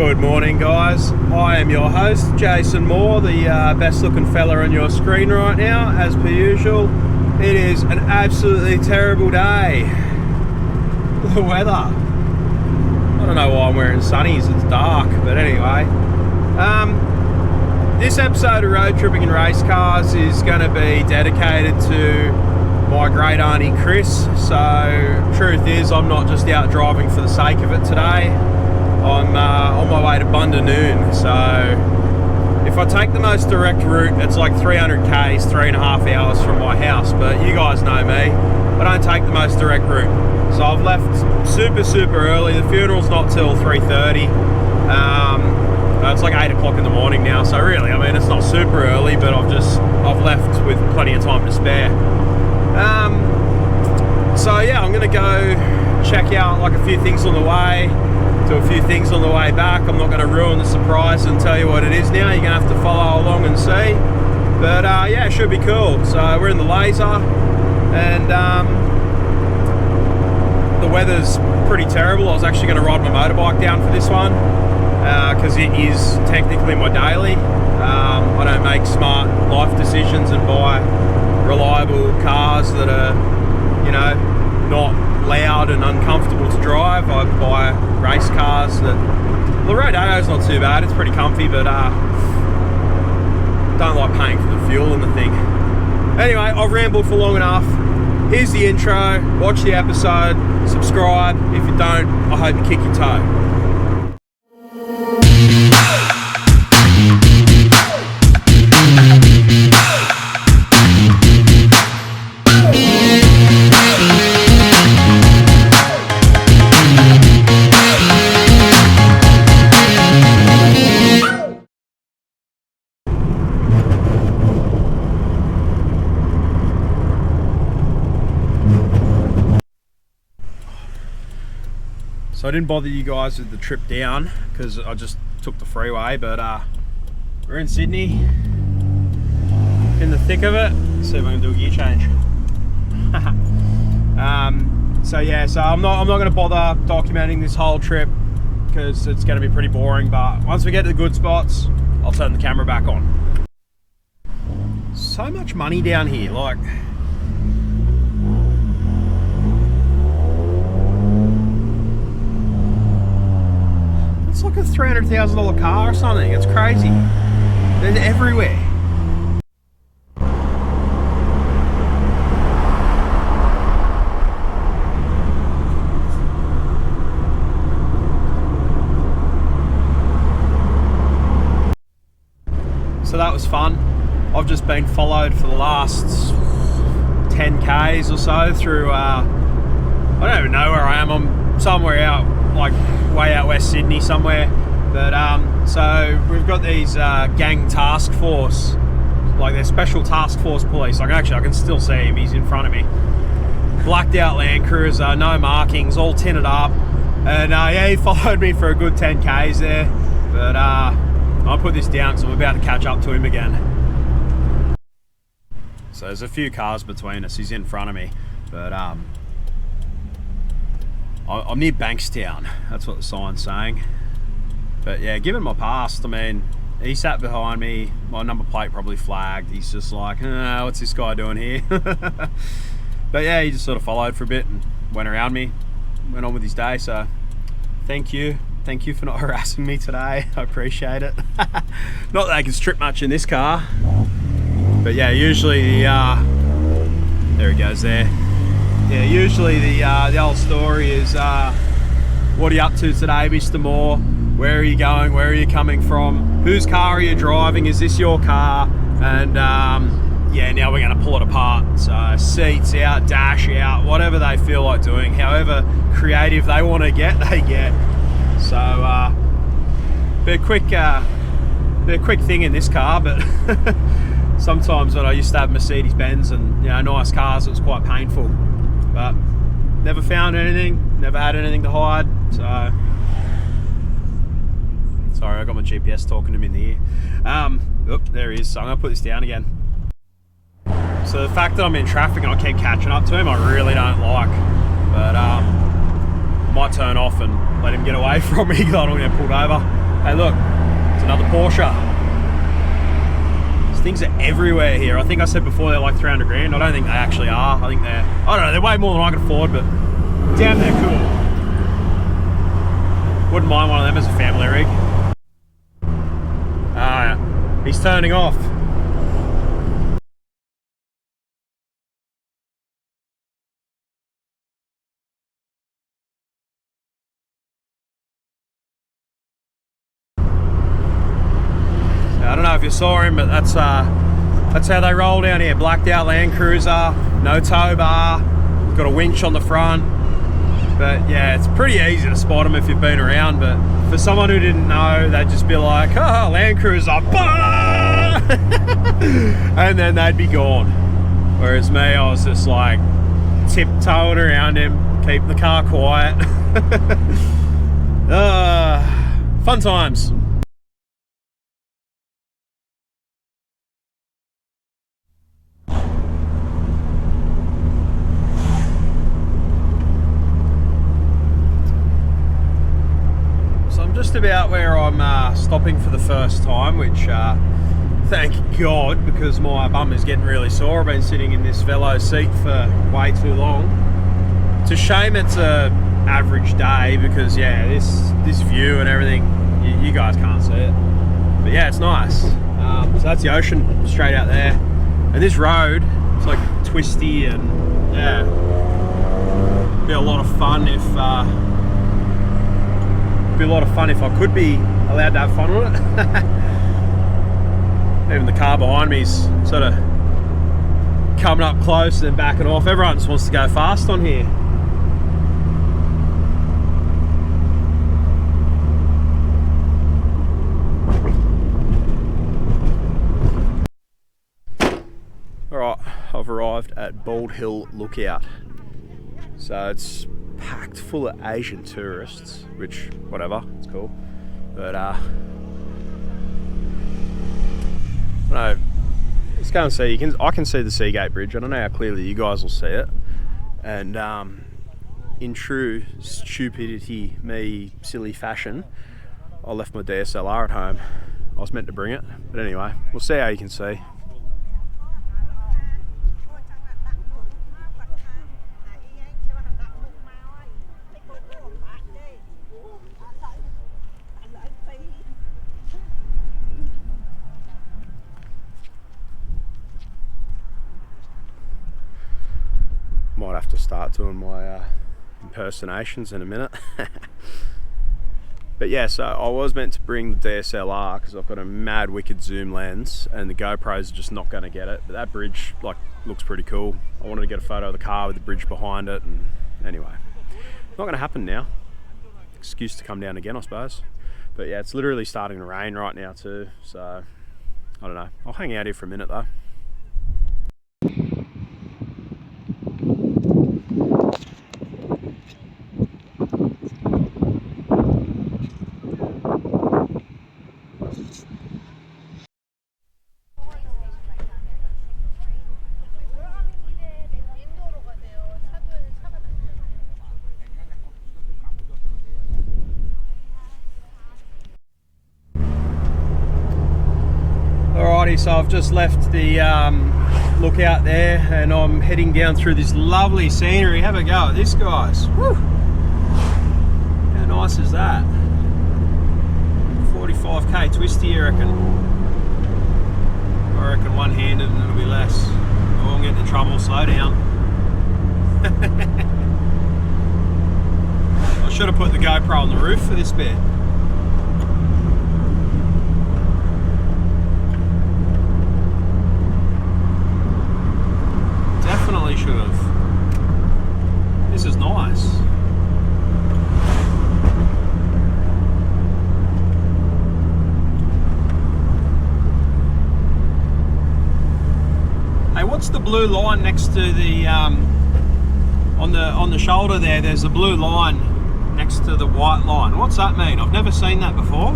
Good morning, guys. I am your host, Jason Moore, the best looking fella on your screen right now. As per usual, it is an absolutely terrible day. The weather. I don't know why I'm wearing sunnies, it's dark, but anyway. This episode of Road Tripping and Race Cars is going to be dedicated to my great auntie Chris. So, truth is, I'm not just out driving for the sake of it today. I'm on my way to Bundanoon. So, if I take the most direct route, it's like 300 k's, 3.5 hours from my house. But you guys know me, I don't take the most direct route. So I've left super early. The funeral's not till 3:30. It's like 8 o'clock in the morning now. So really, I mean, it's not super early, but I've left with plenty of time to spare. So yeah, I'm gonna go check out like a few things on the way, do a few things on the way back. I'm not going to ruin the surprise and tell you what it is now. You're going to have to follow along and see. But yeah, it should be cool. So we're in the laser, and the weather's pretty terrible. I was actually going to ride my motorbike down for this one because it is technically my daily. I don't make smart life decisions and buy reliable cars that are, you know, not loud and uncomfortable to drive. I buy race cars that, the Rodeo's not too bad, it's pretty comfy, but don't like paying for the fuel and the thing. Anyway, I've rambled for long enough. Here's the intro, watch the episode, subscribe. If you don't, I hope you kick your toe. So I didn't bother you guys with the trip down because I just took the freeway, but we're in Sydney, in the thick of it. Let's see if I can do a gear change. So yeah, so I'm not going to bother documenting this whole trip because it's going to be pretty boring, but once we get to the good spots, I'll turn the camera back on. So much money down here, like, it's like a $300,000 car or something. It's crazy. They're everywhere. So that was fun. I've just been followed for the last 10 k's or so through, I don't even know where I am. I'm somewhere out, like way out west Sydney somewhere. But so we've got these gang task force, like they're special task force police. Like actually I can still see him, he's in front of me. Blacked out Land Cruiser, no markings, all tinted up. And yeah, he followed me for a good 10 k's there. But I'll put this down because I'm about to catch up to him again. So there's a few cars between us, he's in front of me. But I'm near Bankstown, that's what the sign's saying. But yeah, given my past, I mean, he sat behind me, my number plate probably flagged. He's just like, what's this guy doing here? But yeah, he just sort of followed for a bit and went around me, went on with his day. So thank you for not harassing me today. I appreciate it. Not that I can strip much in this car, but yeah, usually the, there he goes there. Yeah, usually the old story is, what are you up to today, Mr. Moore? Where are you going? Where are you coming from? Whose car are you driving? Is this your car? And yeah, now we're going to pull it apart. So seats out, dash out, whatever they feel like doing, however creative they want to get, they get. So be a quick thing in this car, but sometimes when I used to have Mercedes-Benz and, you know, nice cars, it was quite painful. But never found anything, never had anything to hide. So sorry, I got my GPS talking to me in the ear. There he is. So I'm gonna put this down again. So the fact that I'm in traffic and I keep catching up to him, I really don't like. But I might turn off and let him get away from me because I don't get pulled over. Hey look, it's another Porsche. These things are everywhere here. I think I said before they're like 300 grand. I don't think they actually are. I think they're, I don't know, they're way more than I can afford, but damn, they're cool. Wouldn't mind one of them as a family rig. He's turning off. I don't know if you saw him, but that's how they roll down here. Blacked out Land Cruiser, no tow bar, got a winch on the front. But yeah, it's pretty easy to spot them if you've been around. But for someone who didn't know, they'd just be like, oh, Land Cruiser, bah! And then they'd be gone. Whereas me, I was just like tiptoeing around him, keep the car quiet. Fun times. Just about where I'm stopping for the first time, which thank God, because my bum is getting really sore. I've been sitting in this Velo seat for way too long. It's a shame it's a average day, because yeah, this view and everything, you guys can't see it, but yeah, it's nice. So that's the ocean straight out there, and this road, it's like twisty, and yeah, be a lot of fun if I could be allowed to have fun with it. Even the car behind me is sort of coming up close and then backing off. Everyone just wants to go fast on here. Alright, I've arrived at Bald Hill Lookout. So it's packed full of Asian tourists, which, whatever, it's cool. But I don't know, let's go and see. I can see the Seagate Bridge. I don't know how clearly you guys will see it. And in true stupidity, me silly fashion, I left my DSLR at home. I was meant to bring it, but anyway, we'll see how you can see. Might have to start doing my impersonations in a minute. But yeah, so I was meant to bring the DSLR because I've got a mad wicked zoom lens, and the GoPro's just not going to get it. But that bridge like looks pretty cool. I wanted to get a photo of the car with the bridge behind it, and anyway, not going to happen now. Excuse to come down again, I suppose. But yeah, it's literally starting to rain right now too, so I don't know. I'll hang out here for a minute though. So I've just left the lookout there, and I'm heading down through this lovely scenery. Have a go at this, guys. Woo! How nice is that? 45k twisty, I reckon. I reckon one-handed and it'll be less. I won't get into trouble. Slow down. I should have put the GoPro on the roof for this bit. Should have. This is nice. Hey, what's the blue line next to the on the shoulder there? There's a blue line next to the white line. What's that mean? I've never seen that before.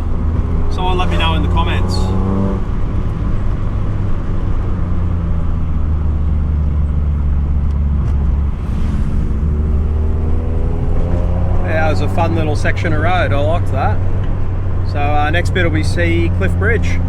Someone let me know in the comments. That was a fun little section of road. I liked that. So next bit will be see Cliff Bridge.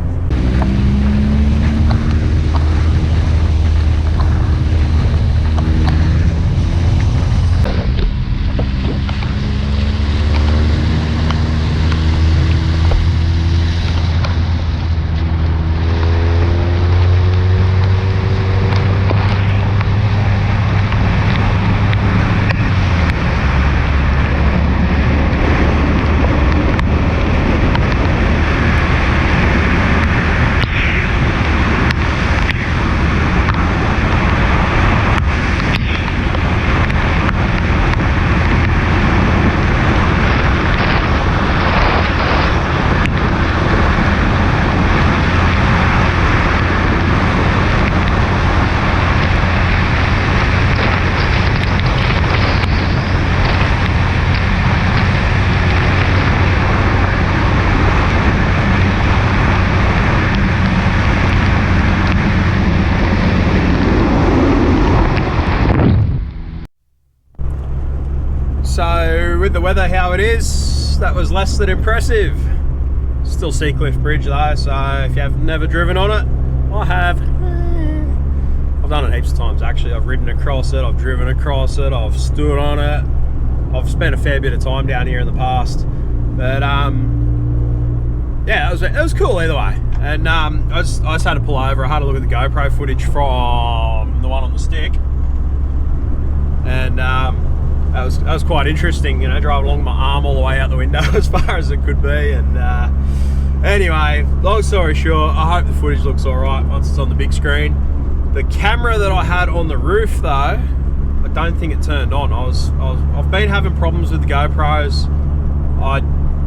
So with the weather how it is, that was less than impressive. Still see Cliff Bridge though, so if you have never driven on it, I have. I've done it heaps of times actually. I've ridden across it, I've driven across it, I've stood on it. I've spent a fair bit of time down here in the past. But yeah, it was cool either way. And I just had to pull over. I had a look at the GoPro footage from the one on the stick. And that was quite interesting, you know, driving along my arm all the way out the window as far as it could be. And anyway, long story short, I hope the footage looks all right once it's on the big screen. The camera that I had on the roof though, I don't think it turned on. I've been having problems with the GoPros. I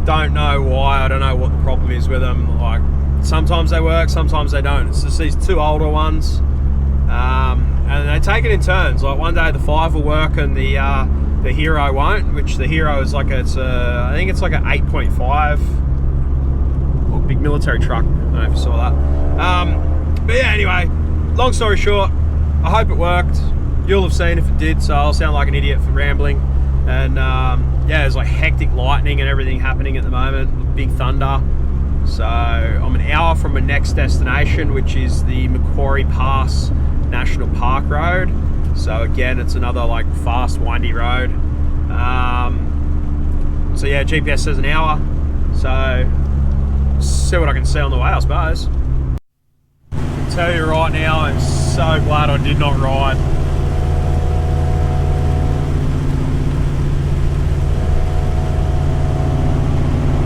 don't know why. I don't know what the problem is with them. Like sometimes they work, sometimes they don't. It's just these two older ones, and they take it in turns. Like one day the 5 will work and the Hero won't. Which the Hero is like I think it's like an 8.5 or big military truck. I don't know if you saw that. But yeah, anyway, long story short, I hope it worked. You'll have seen if it did, so I'll sound like an idiot for rambling. And yeah, there's like hectic lightning and everything happening at the moment, big thunder. So I'm an hour from my next destination, which is the Macquarie Pass National Park Road. So again, it's another like fast, windy road. So yeah, GPS says an hour. So see what I can see on the way, I suppose. I can tell you right now, I'm so glad I did not ride.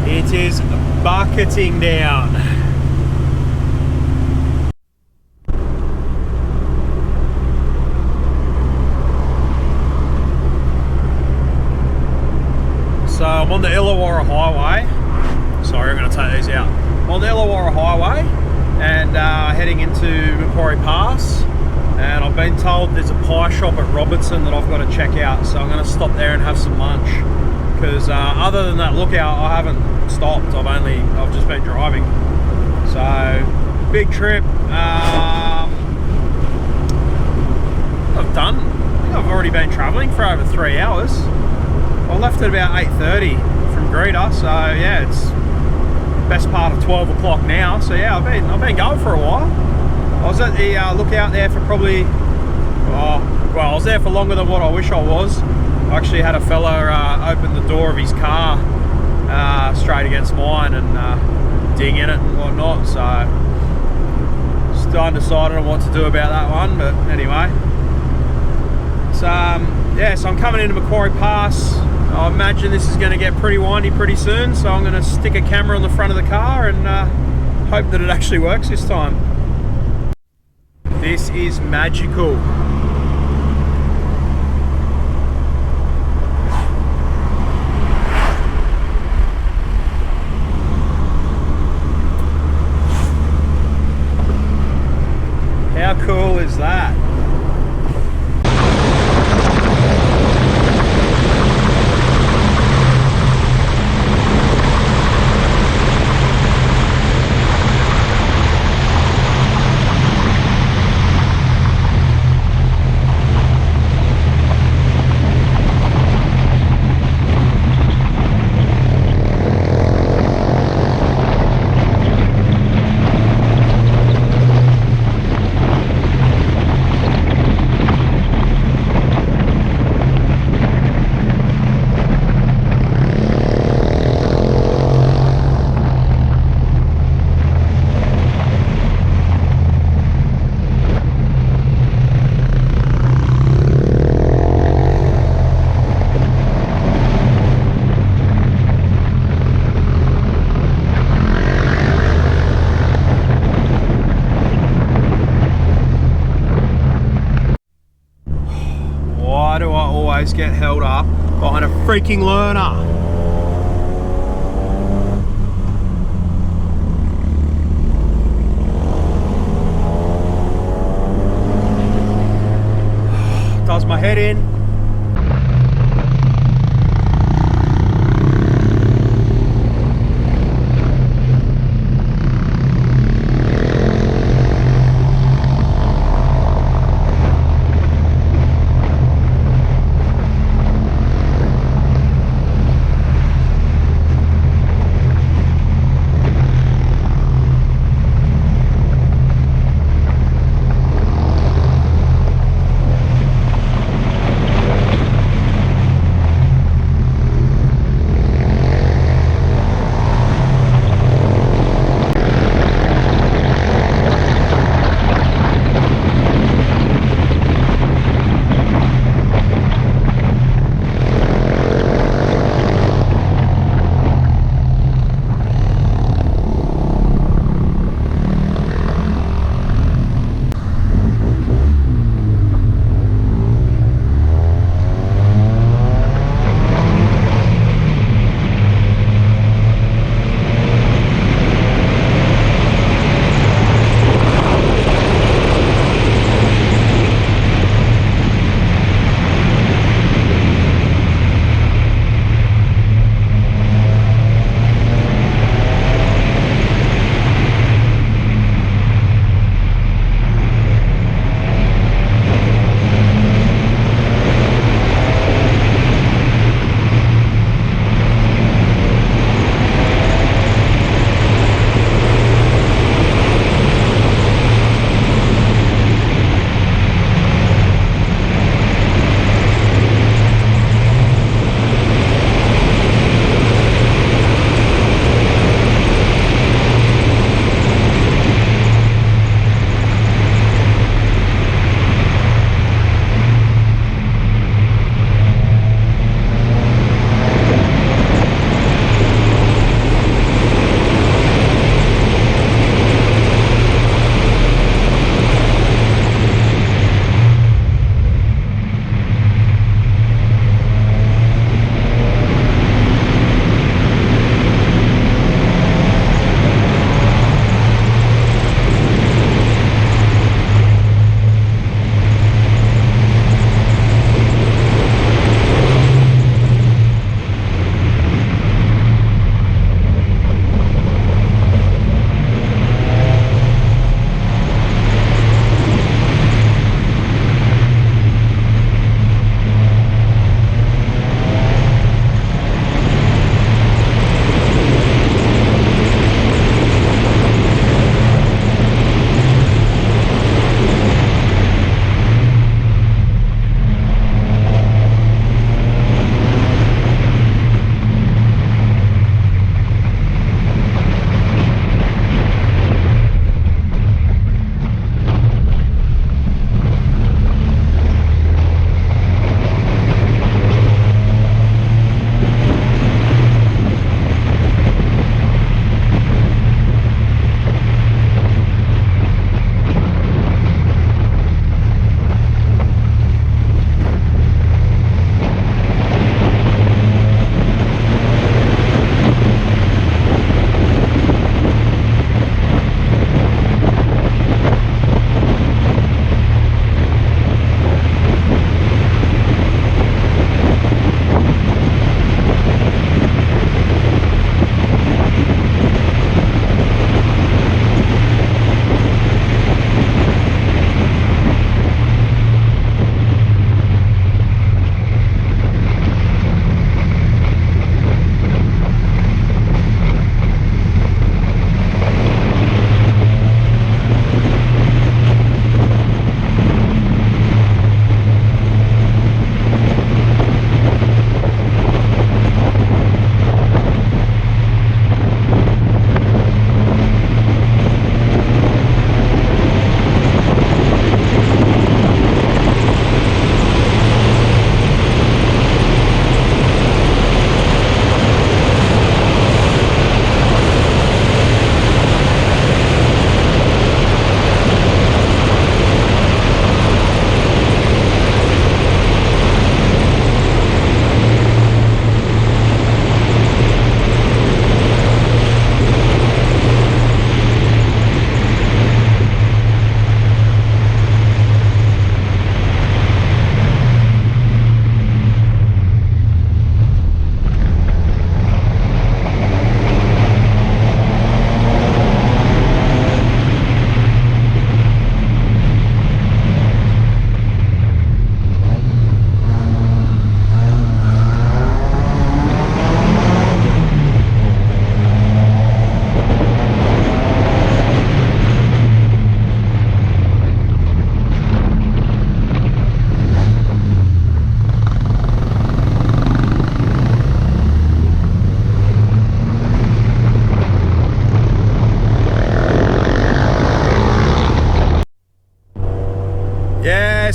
It is bucketing down. So I'm on the Illawarra Highway. Sorry, I'm going to take these out. I'm on the Illawarra Highway and heading into Macquarie Pass. And I've been told there's a pie shop at Robertson that I've got to check out. So I'm going to stop there and have some lunch. Because other than that lookout, I haven't stopped. I've just been driving. So big trip. I think I've already been travelling for over 3 hours. I left at about 8:30 from Greeter, so yeah, it's best part of 12 o'clock now. So yeah, I've been going for a while. I was at the lookout there for probably, well, I was there for longer than what I wish I was. I actually had a fella open the door of his car straight against mine and ding in it and whatnot, so still undecided on what to do about that one, but anyway. So yeah, so I'm coming into Macquarie Pass. I imagine this is going to get pretty windy pretty soon, so I'm going to stick a camera on the front of the car and hope that it actually works this time. This is magical. How cool is that? held up behind a freaking learner. Does my head in.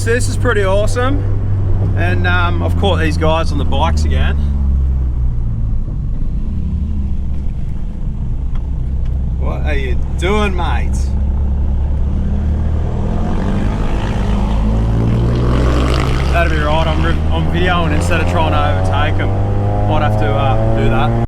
this is pretty awesome. And I've caught these guys on the bikes again. What are you doing, mate? That'd be right, I'm videoing instead of trying to overtake them. Might have to do that.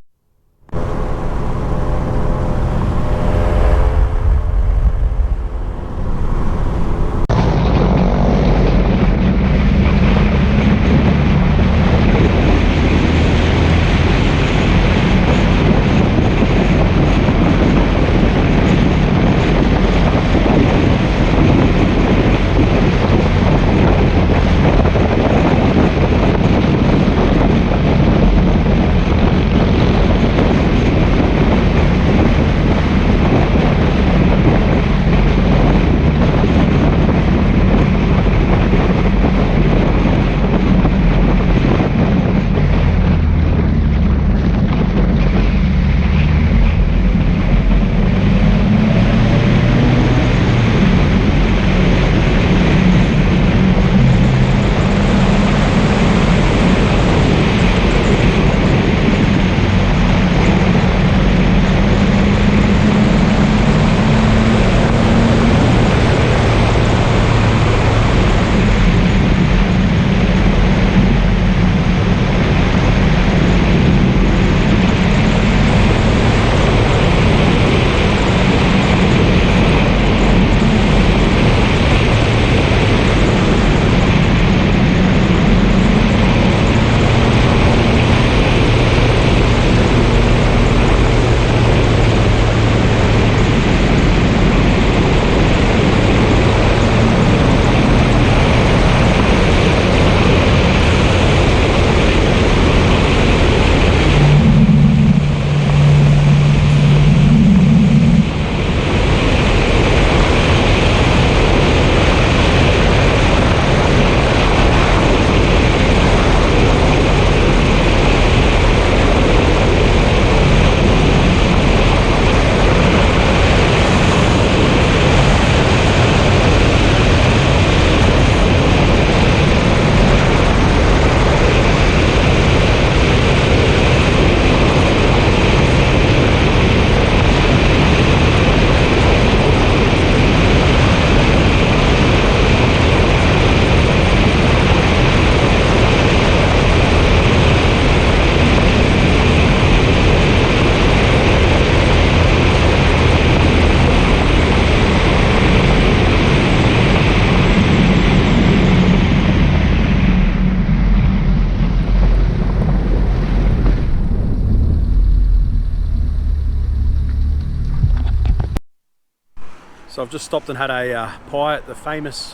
So I've just stopped and had a pie at the famous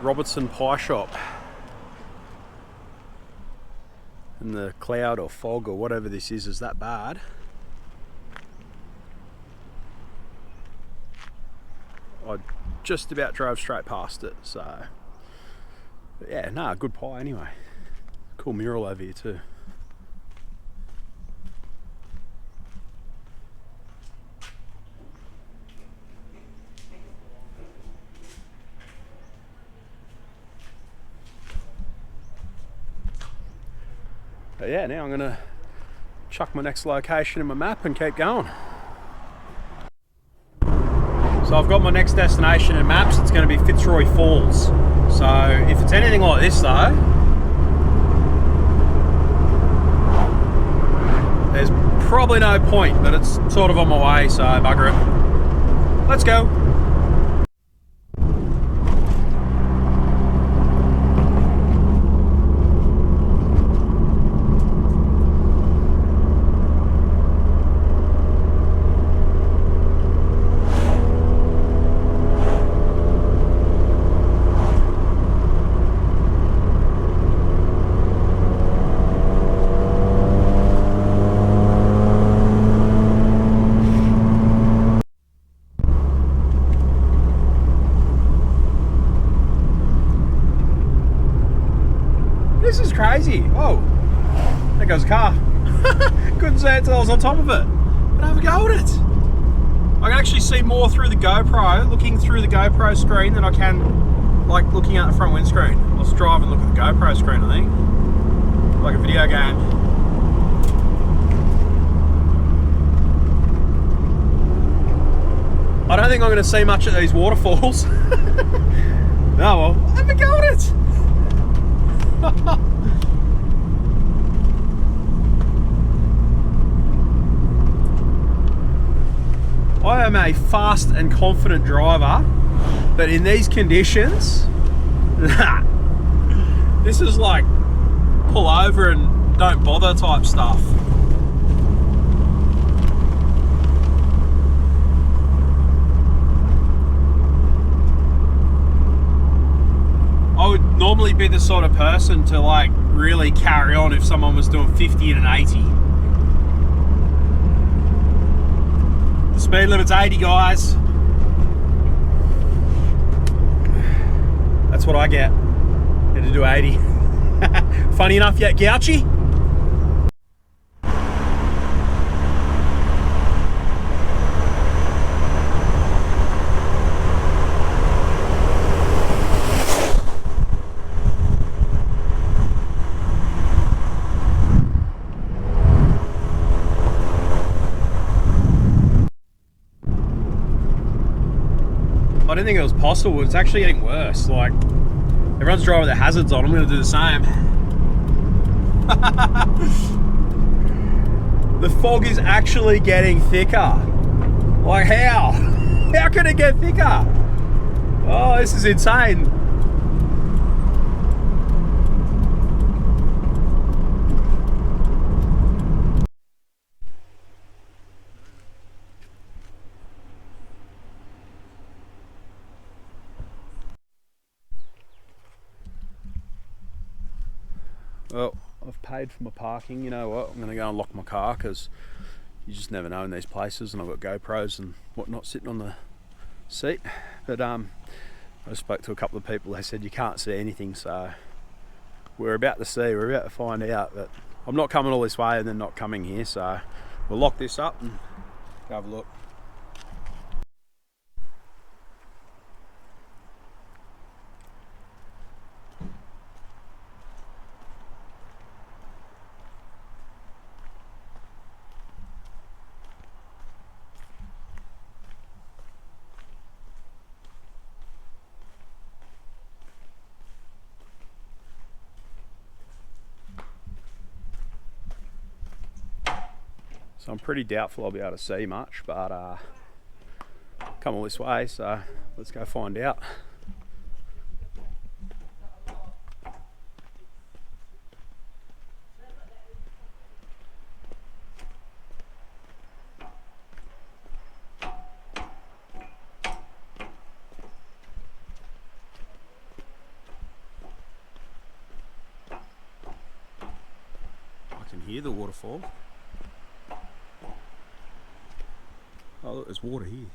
Robertson Pie Shop. And the cloud or fog or whatever this is that bad. I just about drove straight past it, so yeah, nah, good pie anyway. Cool mural over here too. But yeah, now I'm gonna chuck my next location in my map and keep going. So I've got my next destination in maps. It's going to be Fitzroy Falls. So if it's anything like this though, there's probably no point, but it's sort of on my way, so bugger it. Let's go. This is crazy. Oh, there goes a car. Couldn't see it till I was on top of it. But have a go at it. I can actually see more through the GoPro, looking through the GoPro screen, than I can like looking at the front windscreen. Let's drive and look at the GoPro screen, I think. Like a video game. I don't think I'm going to see much of these waterfalls. Oh well, I haven't got it. I am a fast and confident driver, but in these conditions, this is like pull over and don't bother type stuff. I would normally be the sort of person to like really carry on if someone was doing 50 and an 80. The speed limit's 80, guys. That's what I get. Had to do 80. Funny enough yet, Gouchy? I didn't think it was possible. It's actually getting worse. Like, everyone's driving with their hazards on. I'm going to do the same. The fog is actually getting thicker. Like, how? How can it get thicker? Oh, this is insane. Well, I've paid for my parking. You know what? I'm going to go and lock my car because you just never know in these places. And I've got GoPros and whatnot sitting on the seat. But I spoke to a couple of people. They said you can't see anything. So we're about to see. We're about to find out. But I'm not coming all this way and then not coming here. So we'll lock this up and go have a look. So I'm pretty doubtful I'll be able to see much, but come all this way, so let's go find out. I can hear the waterfall. Oh look, there's water here.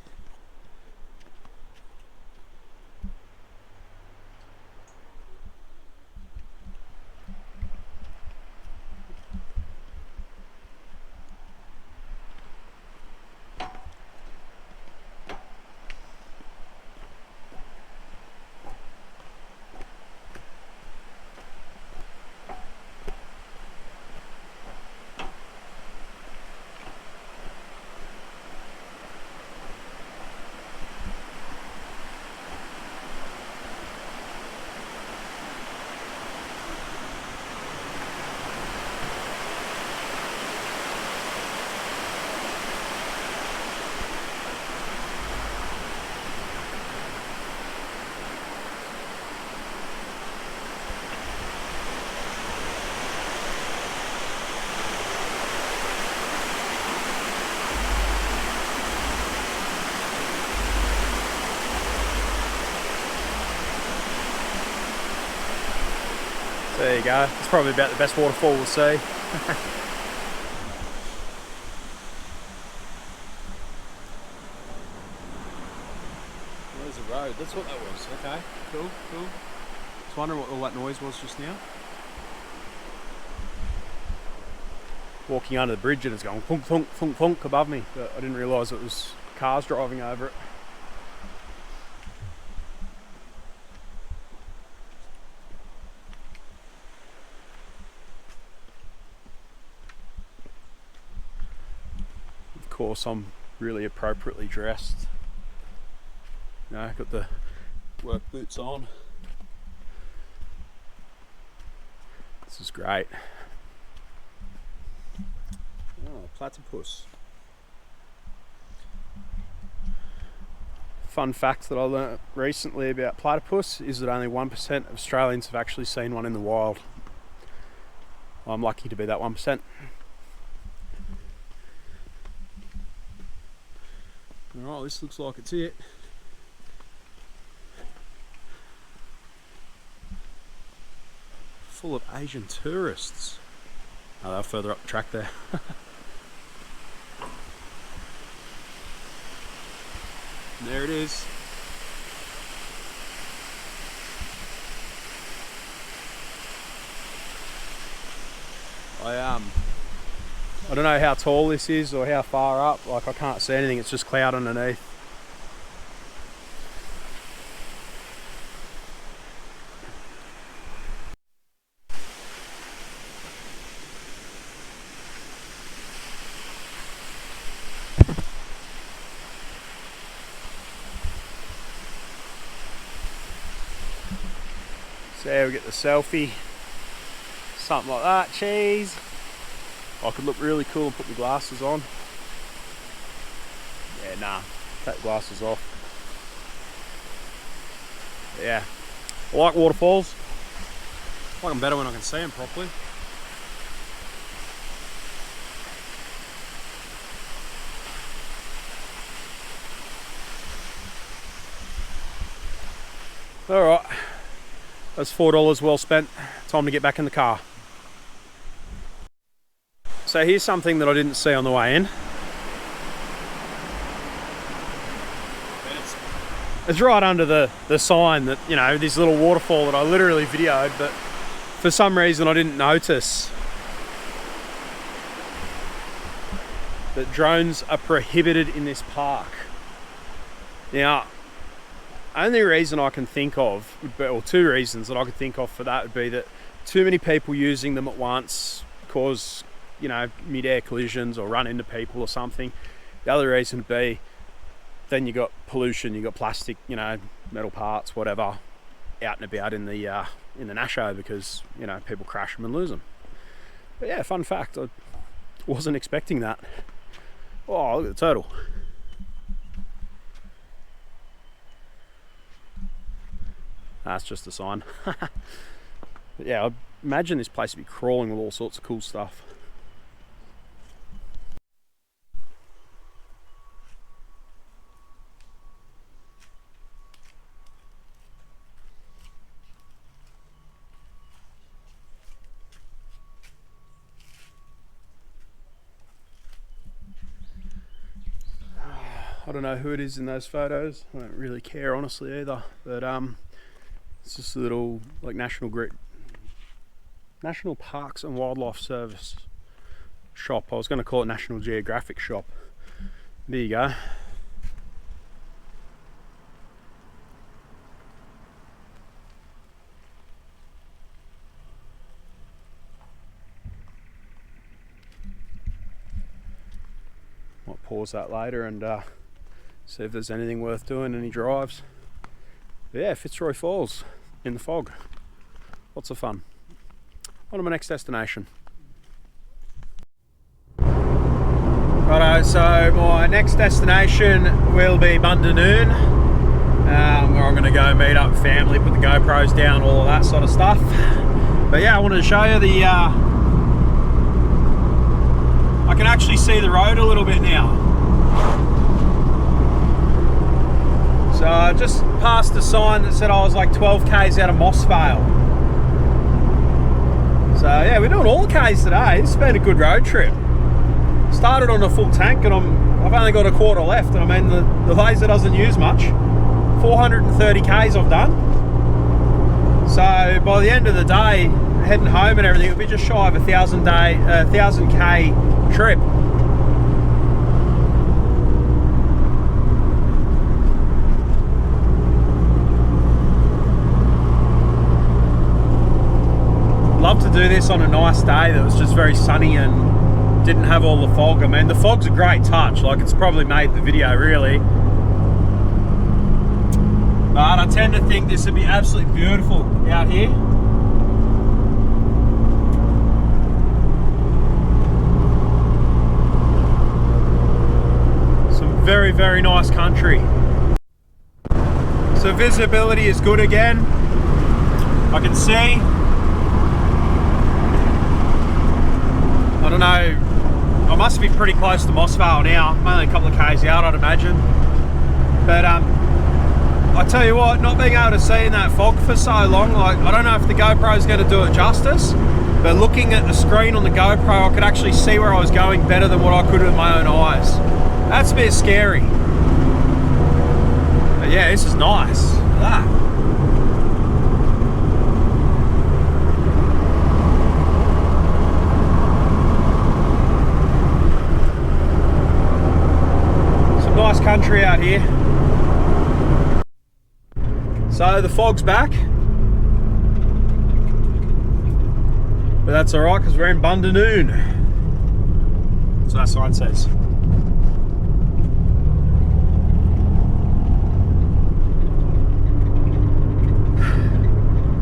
There you go. It's probably about the best waterfall we'll see. There's a road. That's what that was. Okay, cool, cool. I was wondering what all that noise was just now. Walking under the bridge and it's going thunk, thunk, thunk, thunk above me, but I didn't realise it was cars driving over it. course I'm really appropriately dressed. You know, got the work boots on. This is great. Oh, platypus. Fun fact that I learnt recently about platypus is that only 1% of Australians have actually seen one in the wild. I'm lucky to be that 1%. Alright, this looks like it's it. Full of Asian tourists. Oh, they're further up the track there. There it is. I don't know how tall this is or how far up, like I can't see anything, it's just cloud underneath. So we get the selfie, something like that, cheese. I could look really cool and put my glasses on. Yeah, nah, take the glasses off. But yeah, I like waterfalls. I like them better when I can see them properly. Alright, that's $4 well spent. Time to get back in the car. So here's something that I didn't see on the way in. It's right under the sign that, you know, this little waterfall that I literally videoed, but for some reason I didn't notice that drones are prohibited in this park. Now, only reason I can think of, or two reasons that I could think of for that would be that too many people using them at once cause, you know, mid-air collisions or run into people or something. The other reason would be then you got pollution, you got plastic, you know, metal parts, whatever, out and about in the Nasho because, you know, people crash them and lose them. But yeah, fun fact, I wasn't expecting that. Oh, look at the turtle. That's just a sign. But yeah, I imagine this place would be crawling with all sorts of cool stuff. I don't know who it is in those photos. I don't really care honestly either. But it's just a little like National Parks and Wildlife Service shop. I was going to call it National Geographic shop. There you go. Might pause that later and see if there's anything worth doing, any drives. But yeah, Fitzroy Falls in the fog. Lots of fun. On to my next destination. Righto, so my next destination will be Bundanoon, where I'm going to go meet up with family, put the GoPros down, all of that sort of stuff. But yeah, I wanted to show you the I can actually see the road a little bit now. So I just passed a sign that said I was like 12 k's out of Mossvale. So yeah, we're doing all the k's today. It's been a good road trip. Started on a full tank and I've only got a quarter left, and I mean the laser doesn't use much. 430 k's I've done. So by the end of the day, heading home and everything, it'll be just shy of a 1,000k trip. Love to do this on a nice day that was just very sunny and didn't have all the fog. I mean, the fog's a great touch, like it's probably made the video really. But I tend to think this would be absolutely beautiful out here. Some very, very nice country. So visibility is good again. I can see. I don't know, I must be pretty close to Mossvale now. I'm only a couple of k's out, I'd imagine. But I tell you what, not being able to see in that fog for so long, like I don't know if the GoPro is going to do it justice, but looking at the screen on the GoPro, I could actually see where I was going better than what I could with my own eyes. That's a bit scary. But yeah, this is nice. Look at that. Some nice country out here. So the fog's back, but that's all right because we're in Bundanoon. That's what that sign says.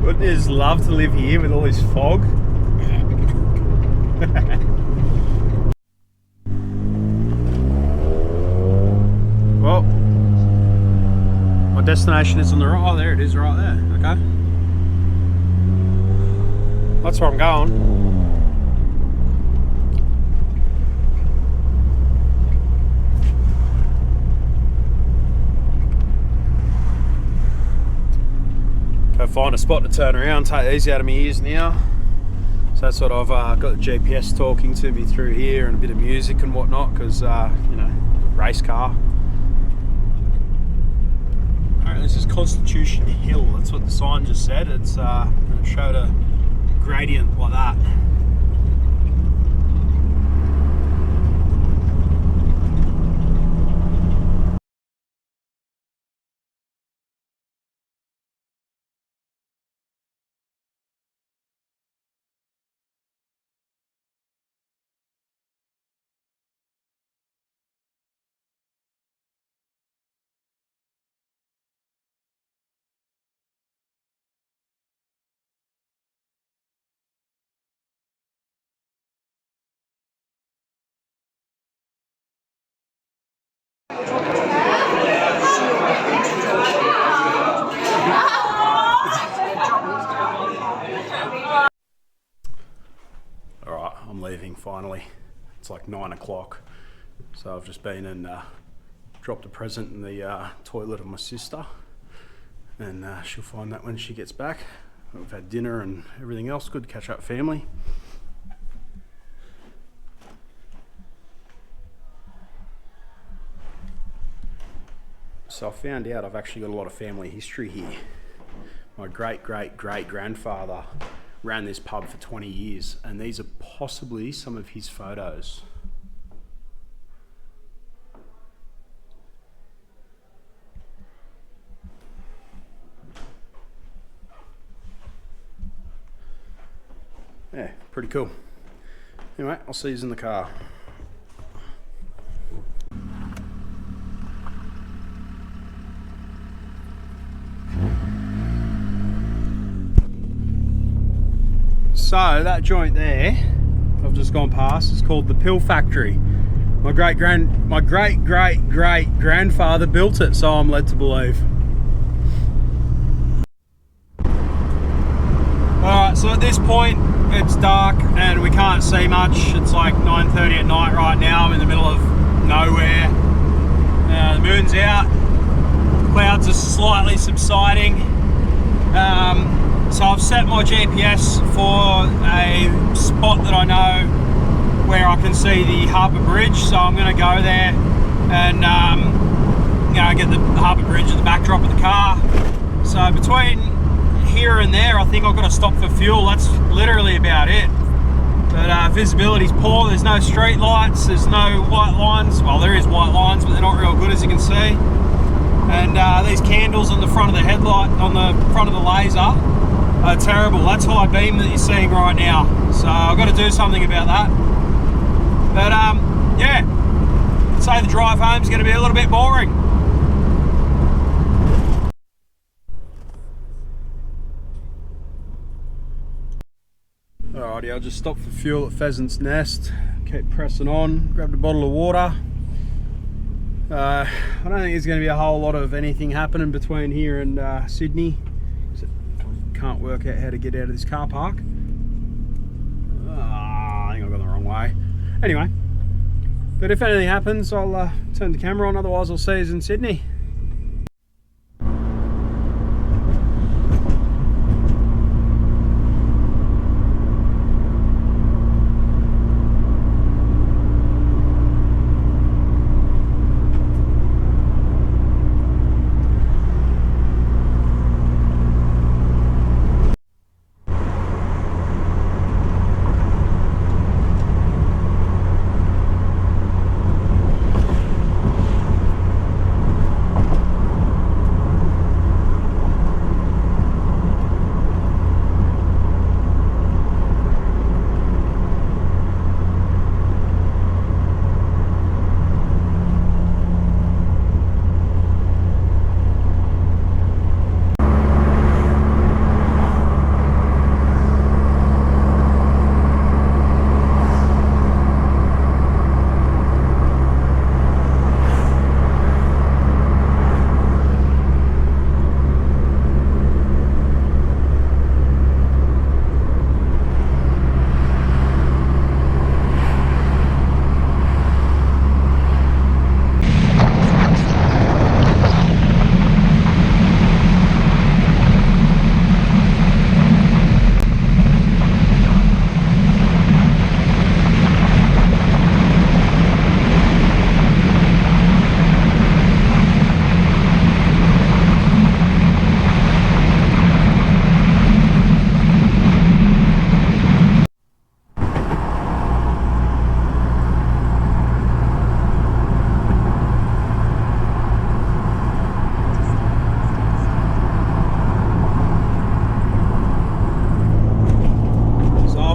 Wouldn't you just love to live here with all this fog? Well, my destination is on the right. Oh, there it is, right there. Okay. That's where I'm going. Go find a spot to turn around, take these out of my ears now. So that's what I've got the GPS talking to me through here and a bit of music and whatnot because, you know, race car. This is Constitution Hill, that's what the sign just said. It's and it showed a gradient like that. Alright, I'm leaving finally. It's like 9 o'clock. So I've just been and dropped a present in the toilet of my sister. And she'll find that when she gets back. We've had dinner and everything else. Good to catch up family. So I found out I've actually got a lot of family history here. My great-great-great-grandfather ran this pub for 20 years, and these are possibly some of his photos. Yeah, pretty cool. Anyway, I'll see you in the car. So that joint there, I've just gone past, is called the Pill Factory. My great-great-great-grandfather built it, so I'm led to believe. Alright, so at this point, it's dark and we can't see much. It's like 9:30 at night right now. I'm in the middle of nowhere. The moon's out. Clouds are slightly subsiding. So I've set my GPS for a spot that I know where I can see the harbour bridge. So I'm going to go there and you know, get the harbour bridge at the backdrop of the car. So between here and there, I think I've got to stop for fuel. That's literally about it. But visibility's poor. There's no street lights. There's no white lines. Well, there is white lines, but they're not real good, as you can see. And these candles on the front of the headlight, on the front of the laser, are terrible. That's high beam that you're seeing right now. So I've got to do something about that. But yeah, I'd say the drive home's going to be a little bit boring. Alrighty, I'll just stop for fuel at Pheasant's Nest, keep pressing on, grabbed a bottle of water. I don't think there's going to be a whole lot of anything happening between here and Sydney. Can't work out how to get out of this car park. I think I've gone the wrong way. Anyway, but if anything happens, I'll turn the camera on, otherwise I'll see you in Sydney.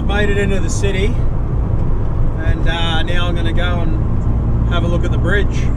Made it into the city, and now I'm going to go and have a look at the bridge.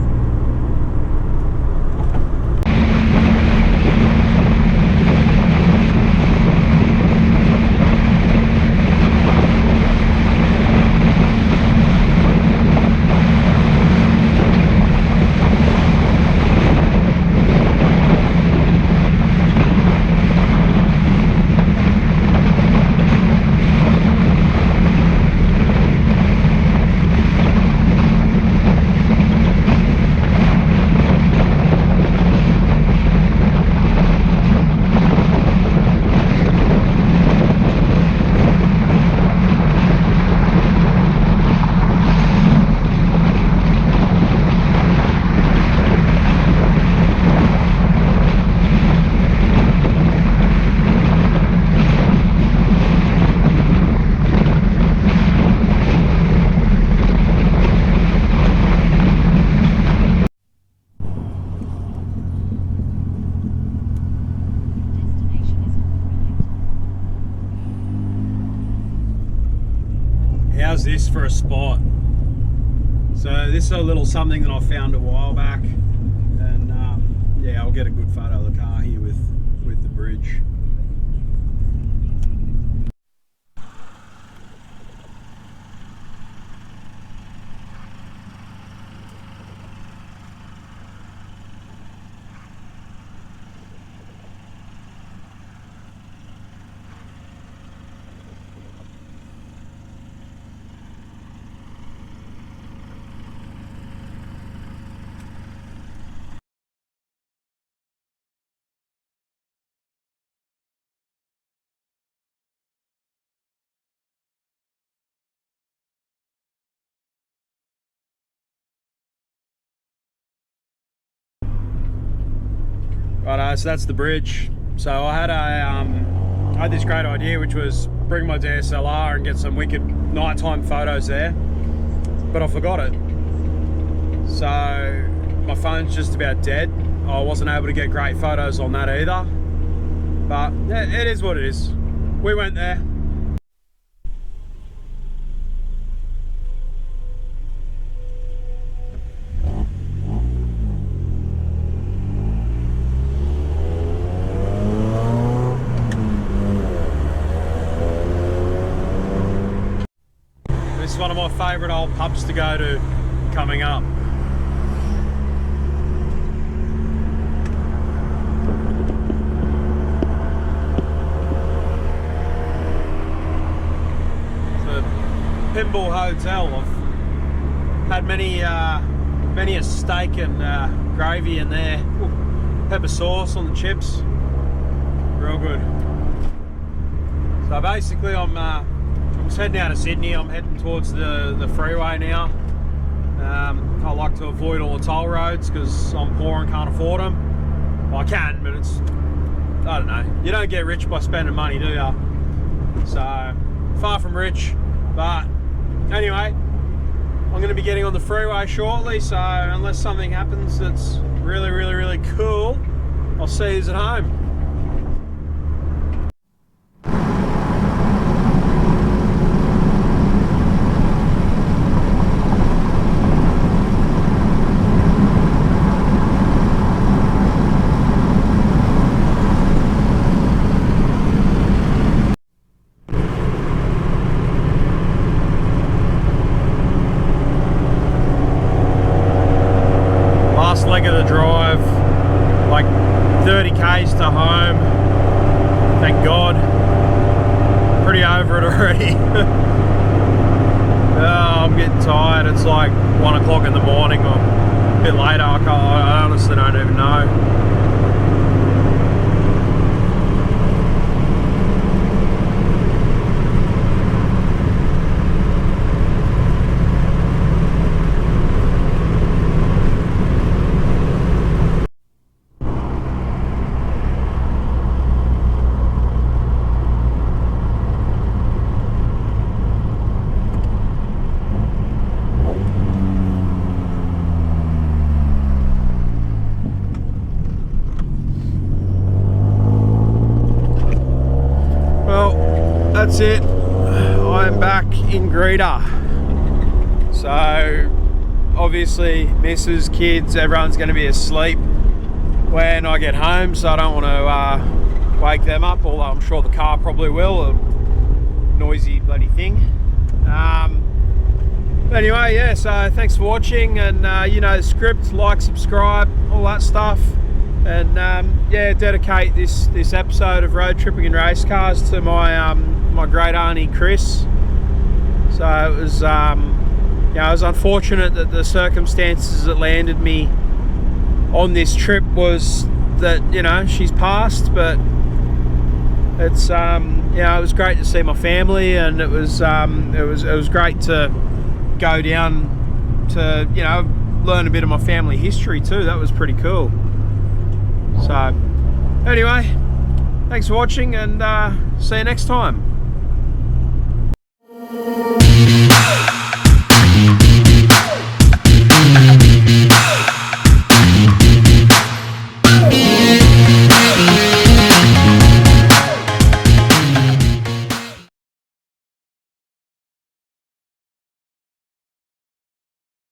How's this for a spot? So this is a little something that I found a while back, and yeah, I'll get a good photo of the car here with the bridge. Right, so that's the bridge. So I had this great idea, which was bring my DSLR and get some wicked nighttime photos there, but I forgot it. So my phone's just about dead. I wasn't able to get great photos on that either, but yeah, it is what it is. We went there. favourite old pubs to go to coming up. The Pinball Hotel. I've had many a steak and gravy in there. Ooh, pepper sauce on the chips, real good. So basically I'm just heading out of Sydney. I'm heading towards the freeway now. I like to avoid all the toll roads because I'm poor and can't afford them. Well, I can, but it's, I don't know. You don't get rich by spending money, do you? So, far from rich. But anyway, I'm going to be getting on the freeway shortly, so unless something happens that's really cool, I'll see you at home. Leg of the drive, like 30 k's to home, thank God. Pretty over it already. Oh, I'm getting tired. It's like 1 o'clock in the morning or a bit later. I honestly don't even know. That's it. I'm back in Greta. So obviously missus, kids, everyone's going to be asleep when I get home, so I don't want to wake them up, although I'm sure the car probably will. A noisy bloody thing. Anyway, yeah, so thanks for watching, and you know the script, like, subscribe, all that stuff. And yeah, dedicate this episode of Road Tripping and Race Cars to my my great auntie Chris. So it was yeah, it was unfortunate that the circumstances that landed me on this trip was that, you know, she's passed, but it's you know, it was great to see my family, and it was great to go down to, you know, learn a bit of my family history too. That was pretty cool. So anyway, thanks for watching, and see you next time.